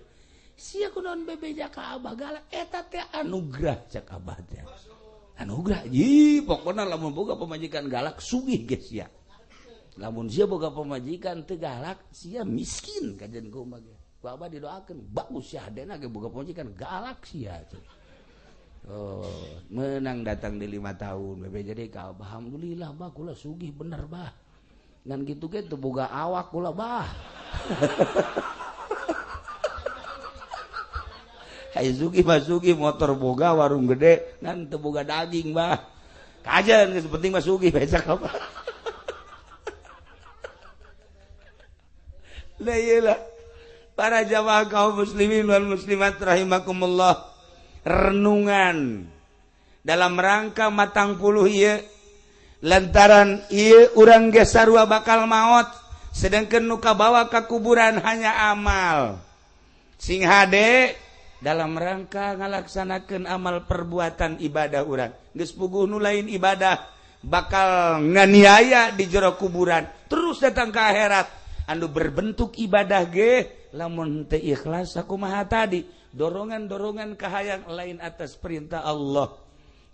sia kunaon bebeja ka Abah galak eta teh anugerah cek Abah teh anugerah pokokna lamun boga pemajikan galak sugih geus sia lamun sia boga pemajikan teu galak sia miskin kajen kumaha ge ku Abah didoakeun bagus sia hadena ge boga pemajikan galak sia menang datang di 5 tahun bebe jadi ka Abah alhamdulillah bah kula sugih bener bah ngan kitu ge teu boga awak kula bah hai sugih motor boga warung gede ngan teu boga daging bah kajen geus penting mah sugih becak apa la iyalah para jamaah kaum muslimin wal muslimat rahimakumullah renungan dalam rangka matang puluh ieu lantaran ieu urang ge sarua bakal maot sedangkeun nu kabawa ka kuburan hanya amal sing hade dalam rangka ngalaksanakeun amal perbuatan ibadah urang geus puguh nu lain ibadah bakal nganiaya di jero kuburan terus datang ke akhirat anu berbentuk ibadah ge lamun teu ikhlas sakumaha tadi dorongan-dorongan kahayang lain atas perintah Allah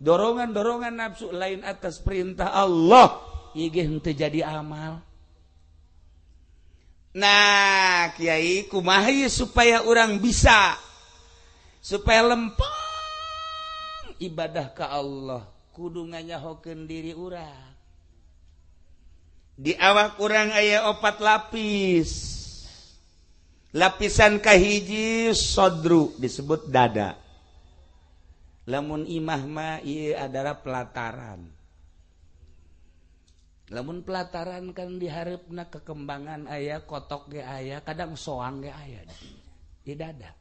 dorongan-dorongan nafsu lain atas perintah Allah ieu ge henteu jadi amal. Nah kiai kumaha supaya urang bisa supaya lempeng ibadah ka Allah kudu nganyahokeun diri urang di awak urang aya 4 lapis lapisan kahiji sodru disebut dada lamun imah mah ieu adalah pelataran lamun pelataran kan diharapna kekembangan aya kotok ge aya kadang soang ge aya di dada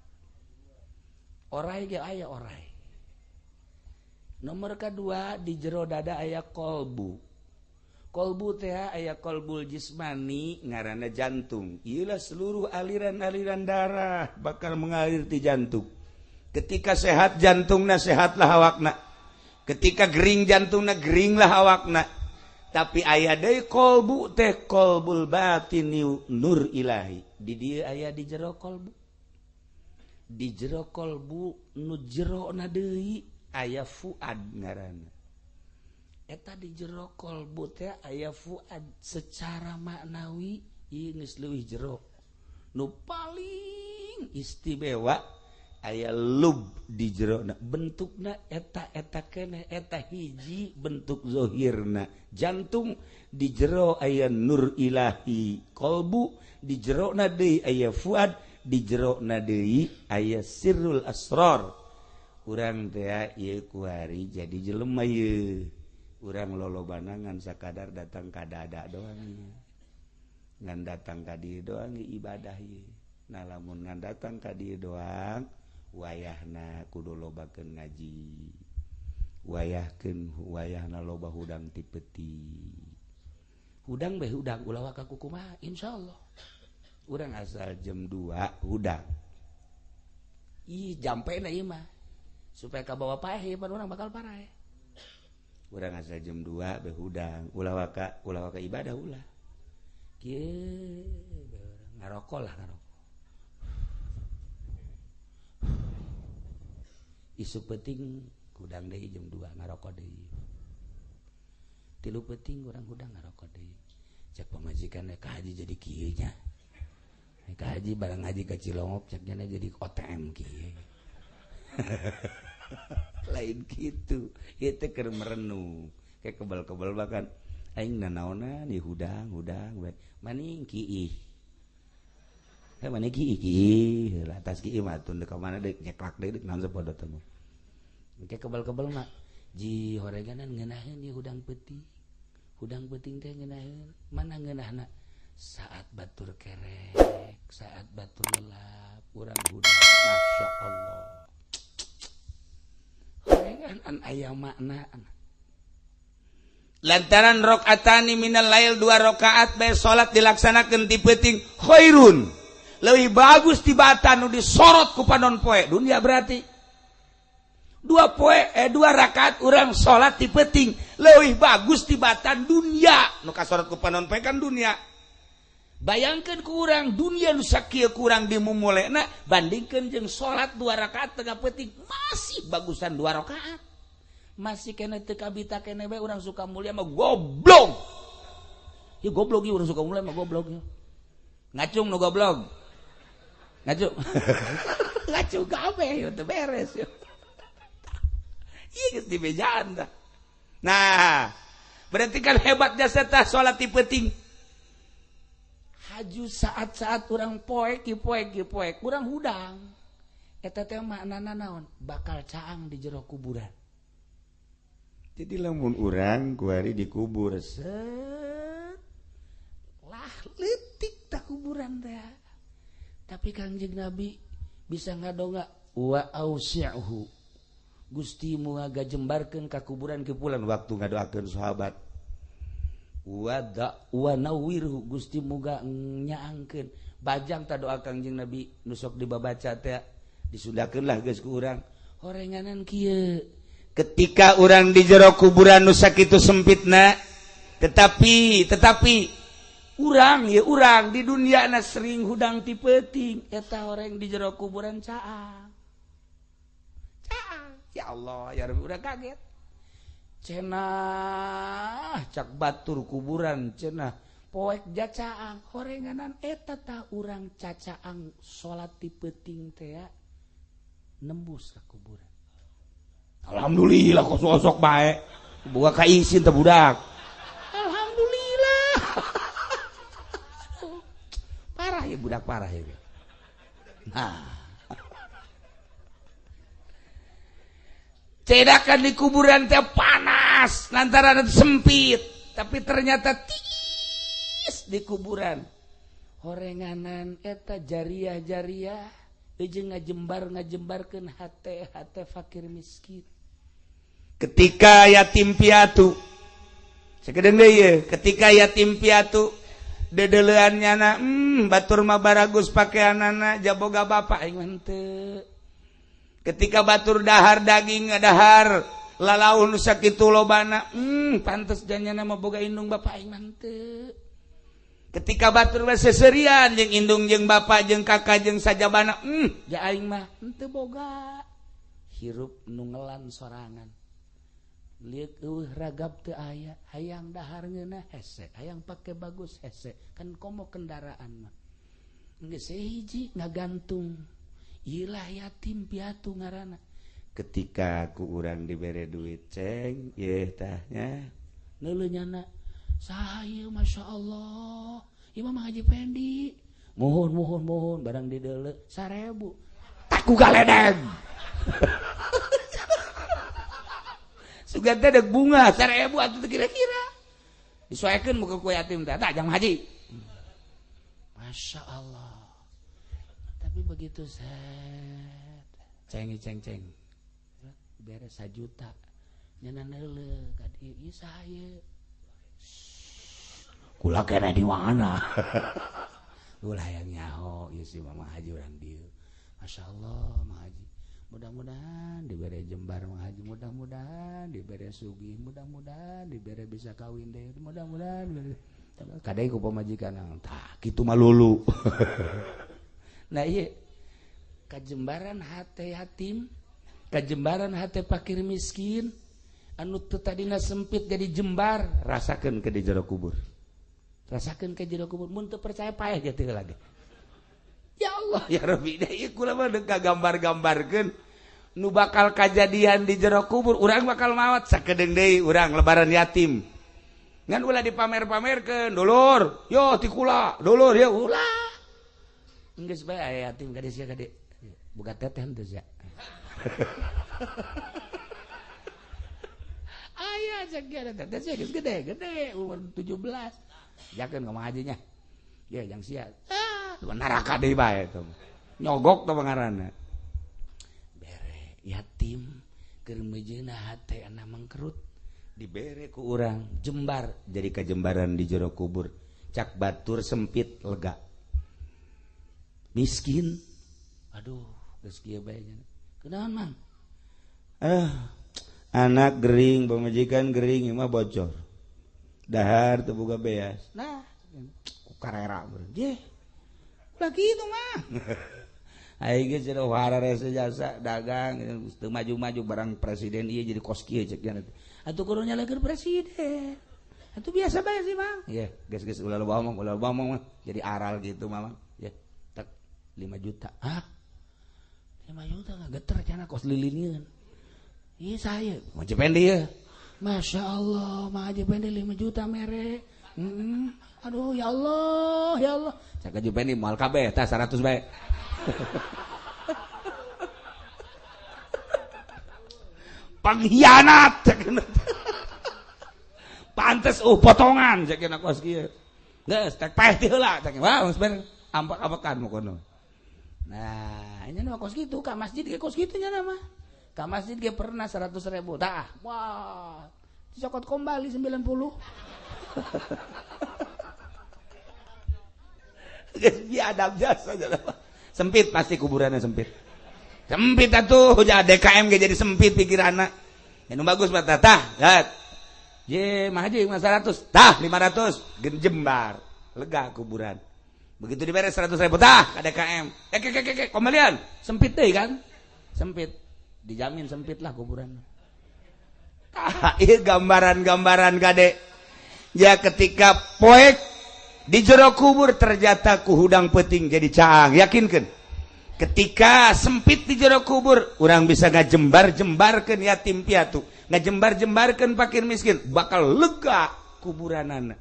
orai ge aya orai nomor kedua di jero dada aya kolbu teh aya kolbul jismani ngaranna jantung ieulah seluruh aliran-aliran darah bakal mengalir di jantung ketika sehat jantungna sehatlah awakna ketika gering jantungna geringlah awakna tapi aya deui kolbu teh kolbul batini nur ilahi di dieu aya di jero kolbu di jero kolbu nu jerona deui aya fuad ngaranna eta di jero kolbu teh aya fuad secara maknawi ieu geus leuwih jero nu paling istimewa aya lub di jerona bentukna eta keneh eta hiji bentuk zahirna jantung di jero aya nur ilahi kolbu di jerona deui aya fuad di jerona deui aya sirrul asrar urang teh ieu kuari jadi jelema ieu urang lolobanangan sakadar datang ka dada doang ngan datang ka dieu doang ibadah ieu nah lamun ngan datang ka dieu doang wayahna kudu lobakeun ngaji wayahna loba hudang ti peti hudang beh hudang ulah waka kumaha insyaallah urang asal jam 2 hudang jampena ieu mah supaya kabawa paeh pan urang bakal paraeh urang asal jam 2 beh hudang ulah waka ibadah ulah kieu ngarokok lah ngarokok isu penting hudang deui jam 2 ngarokok deui tilu penting urang hudang ngarokok deui cek pamajikan ka haji jadi kieu nya ka haji barang haji ka Cilongok cek nya jadi OTM kieu lain kitu ieu teh keur merenung kayak kebal-kebal bahkan aing nanaonan ieu hudang maning kiih mana atas mah tun ka mana deuk nyeklak deuk naon sapodo teh mah engke kebal-kebal mah ji horeganan ngeunaheun ieu hudang peuting teh ngeunaheun mana ngeunahna saat batur kerek saat batur lelap urang hudang masyaallah horeganan aya makna lantaran rakaatani minal lail 2 rakaat bae salat dilaksanakeun ti peuting khairun leuwih bagus tibatan nu disorot ku panon poe dunia berarti 2 rakaat urang salat ti peuting leuwih bagus tibatan dunia nu kasorot ku panon poe kan dunia bayangkeun ku urang dunia nu sakieu kurang dimumulena bandingkeun jeung salat 2 rakaat tengah peuting masih bagusan 2 rakaat masih kena teu kabita kene bae urang suka mulia mah goblok ieu goblok ieu urang suka mulia mah goblok ieu ngacung nu goblok ngacung ngacung kabeh ieu teu beres ieu ieu geus dibejaan tah nah berarti kan hebat jasa tah salat ti peuting haju saat-saat urang poek urang hudang eta teh maknana naon bakal caang di jero kuburan. Jadi lamun urang kuari dikubur set lah leutik tak kuburan teh. Tapi Kangjeng Nabi bisa ngadonga wa ausi'hu. Gusti moga gajembarkeun ka kuburan kipulan waktu ngadoakeun sahabat. Wa nawwirhu Gusti moga nyaangkeun. Bajang ta doa Kangjeng Nabi nu sok dibabaca teh disundakeunlah geus ku urang. Horenganan kieu ketika orang di jero kuburan nu sakitu sempitna tetapi urang di dunia na sering hudang ti peuting eta orang di jero kuburan caang ya Allah ya Rabbi udah kaget cenah cak batur kuburan cenah poek jacaang horenganan eta tah urang cacaang salat ti peuting teh nembus ka kuburan. Alhamdulillah kok sosok baik buka kaisin teh budak alhamdulillah parah ya budak parah ya nah cedakan di kuburan teh panas lantaran sempit tapi ternyata tis di kuburan horenganan eta jariah jeung ngajembarkeun hate fakir miskin. Ketika yatim piatu sakedeung deui ye ketika yatim piatu dedeleuannyana batur mah baragus pakaianana jaboga bapa aing mah henteu ketika batur dahar daging ngadahar lalaun nu sakitu lobana pantes janyana mah boga indung bapa aing mah henteu ketika batur mah seserian jeung indung jeung bapa jeung kakak jeung sajabana ja aing mah henteu boga hirup nu ngelan sorangan lihat ragap teu aya hayang dahar ngeunah hese hayang pake bagus hese kan komo kendaraan mah geus hiji ngagantung ilah yatim piatu ngaranna ketika ku urang dibere duit ceng ieu tah nya neuleunyana saha ieu masyaallah ieu mah Haji Pendi mohon barang dideuleu 1000 tak ku galedeg sugan teh deuk bunga 1000 atuh kira-kira disoekeun muka ku yatim teh tah jang haji Masya Allah tapi begitu set ceng beres 1 juta nyana neuleuh ka dieu ieu saha ieu kula kena di mana ulah yang nyaho ieu si Mama Haji urang dieu Masya Allah Mama Haji mudah-mudahan dibere jembar Mang Haji mudah-mudahan dibere sugih mudah-mudahan dibere bisa kawin deh mudah-mudahan kadai ku pamajikan tah kitu mah lulu nah ieu kajembaran hate yatim kajembaran hate fakir miskin anu teu tadina sempit jadi jembar rasakeun ke di jero kubur mun teu percaya paeh ge teu lagi. Ya Allah ya Rabbi ieu kula mah deuk gambar-gambarkeun nu bakal kajadian di jero kubur urang bakal maot sakedeung deui urang lebaran yatim ngan ulah dipamer-pamerkeun dulur yo ti kula dulur ya ulah Geus bae aya yatim kade sia kade. Boga teteh henteu sia. Aya cek ada teteh sia geus gede umur 17. Jakeun ka hajinya. Ya jang sia. Neraka deui bae eta. Nyogok teh ngaranna. Bere yatim keur mejeuna hate ana mangkerut dibere ku urang jembar jadi kajembaran di jero kubur. Cak batur sempit lega. Miskin. Aduh, geus kieu bae nya. Kunaon, Mang? Anak gering, pamajikan gering, mah bocor. Dahar teu boga beas. Nah, karera beureun. Ye. Ulah kitu mah. Aing ge cenah wara rese jasa dagang teu maju-maju barang presiden ieu jadi kos kieu cek nya. Atuh kudu nyalakeun presiden. Atuh biasa bae sih, Mang. Ye, geus ulah ngomong mah. Jadi aral gitu, Mamang. Ye, tak 5 juta. Hah? 5 juta ngageter cenah kos lilingeun. Iya saya, Maji Pendi ya. Masya Allah, Maji Pendi 5 juta mere. Aduh ya Allah, ya Allah. Saya Maji Pendi mal kabeh, tas 100 baik. Pengkhianat. Pantes potongan cek kena kos kieu. Geus tek paeh ti heula cek. Wah, geus bener. Ampak-ampakan mu kono. Nah, ini mah kos kitu ka masjid ge kos kitu nya mah. Ka masjid ge pernah 100.000. Tah, wah. Dicokot kembali 90. Geus biadab jasa sempit pasti kuburannya sempit. Sempit atuh, udah DKM ge jadi sempit pikiranna. Anu bagus mah tah, lihat. Ye, mah haji 100. Tah 500 gen jembar. Lega kuburan. Begitu diberes 100.000 tah ka DKM. Kembalian. Sempit deui kan? Sempit. Dijamin sempit lah kuburan. Ieu gambaran-gambaran gade. Ya ketika poek di jero kubur ternyata ku hudang peuting jadi caang. Yakinkeun. Ketika sempit di jero kubur, urang bisa ngajembar-jembarkeun yatim piatu, ngajembar-jembarkeun fakir miskin, bakal lega kuburanana.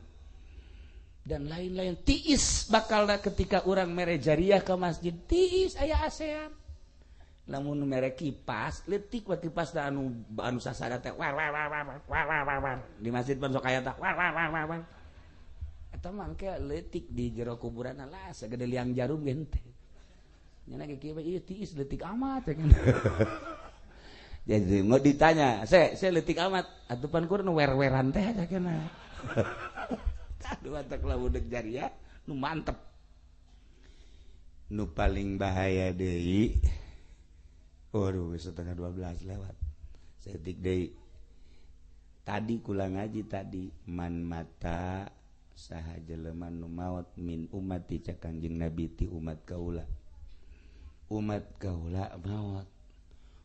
Dan lain-lain tiis bakalna ketika urang mere jariah ke masjid, tiis aya ASEAN. Lamun mere kipas, leutik we kipas da anu sasada teh war di masjid pan sok aya tah war. Eta mangke leutik di jero kuburanna lah sagede liang jarum ge henteu. Nyana ge kieu ieu tiis leutik amat. Jadi mau ditanya, saya leutik amat, atupan kur nu wer-weran teh sakeuna. Aduh atak lamun deuk jariah nu mantep. Nu paling bahaya deui. Waduh, setengah 12 lewat. Setik deui. Tadi kula ngaji tadi man mata saha jelema nu maot min ummati ca Kangjeng Nabi ti umat kaula. Umat kaula maot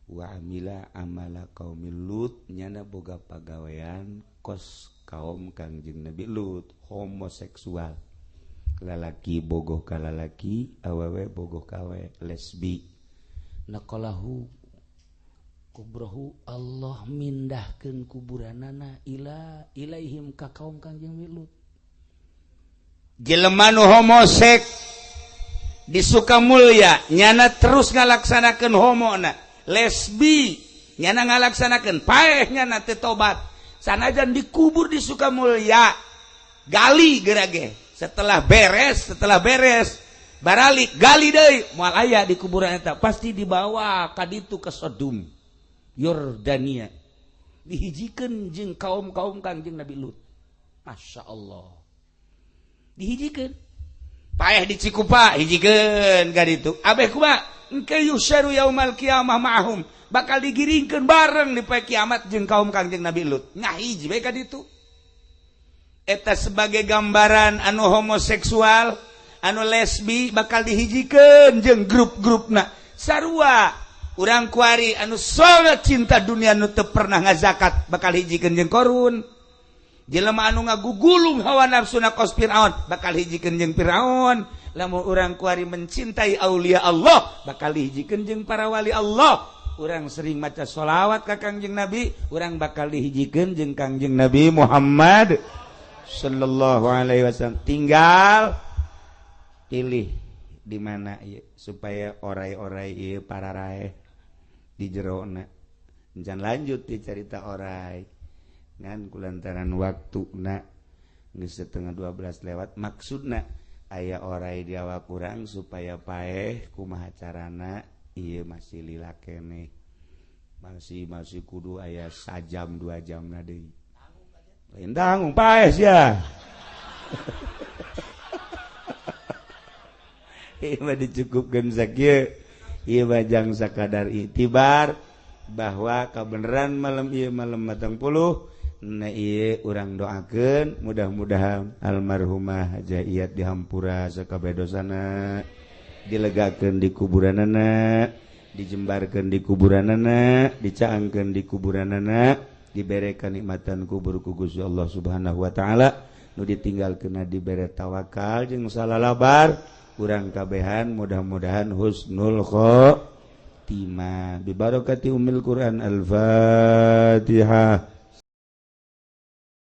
wa amila amala qaumil Lut nyana boga pagawean kos kaum Kangjeng Nabi Lut, homoseksual. Lalaki bogoh ka lalaki, awewe bogoh ka awewe, lesbi. Naqalahu kubrahu Allah mindahkeun kuburanana ilaihim ka kaum Kangjeng Nabi Lut. Jelema nu homosek di Sukamulya nyana terus ngalaksanakeun homona, lesbi nyana ngalaksanakeun paeh nyana teu tobat. Sanajan dikubur di Sukamulya gali gerage setelah beres baralik gali deui moal aya di kuburan eta pasti dibawa ka ditu ke Sodom Yordania dihijikeun jeung kaum-kaum Kangjeng Nabi Lut. Masya Allah dihijikeun paeh di Cikupa hijikeun ka ditu abeh kumaha engke yusyaru yaumal qiyamah ma'hum bakal digiringkeun bareng di poe kiamat jeung kaum Kangjeng Nabi Lut. Ngahiji bae ka ditu. Eta sebagai gambaran anu homoseksual, anu lesbi bakal dihijikeun jeung grup-grupna. Sarua urang kuari anu soleh cinta dunia anu teu pernah ngazakat bakal hijikeun jeung korun. Jelema anu ngagugulung hawa nafsuna kos Firaun bakal hijikeun jeung Firaun. Lamun urang kuari mencintai aulia Allah bakal dihijikeun jeung para wali Allah. Urang sering maca sholawat ka Kangjeng Nabi, urang bakal dihijikeun jeung Kangjeng Nabi Muhammad sallallahu alaihi wasallam. Tinggal pilih di mana supaya orai-orai para raeh di jerona jangan lanjut di cerita orai ngan kulantaran waktu geus setengah 12 lewat maksudna aya orai di awak kurang supaya paeh kumaha carana ieu masih lila keneh masih kudu aya sajam 2 jam na deui lain tanggung paeh sia ieu dicukupkeun sakieu ieu bajang sakadar itibar bahwa kebenaran malam ieu malam 40 na ieu urang doakeun mudah-mudahan almarhumah Haja Iyat dihampura sakabeh dosana dilegakeun di kuburanana dijembarkeun di kuburanana dicaangkeun di kuburanana dibere kanikmatan kubur ku Gusti Allah Subhanahu wa taala nu ditinggalkeun dibere tawakal jeung salalabar urang kabehan mudah-mudahan husnul khotimah bi barakati ummil Quran al-Fatihah.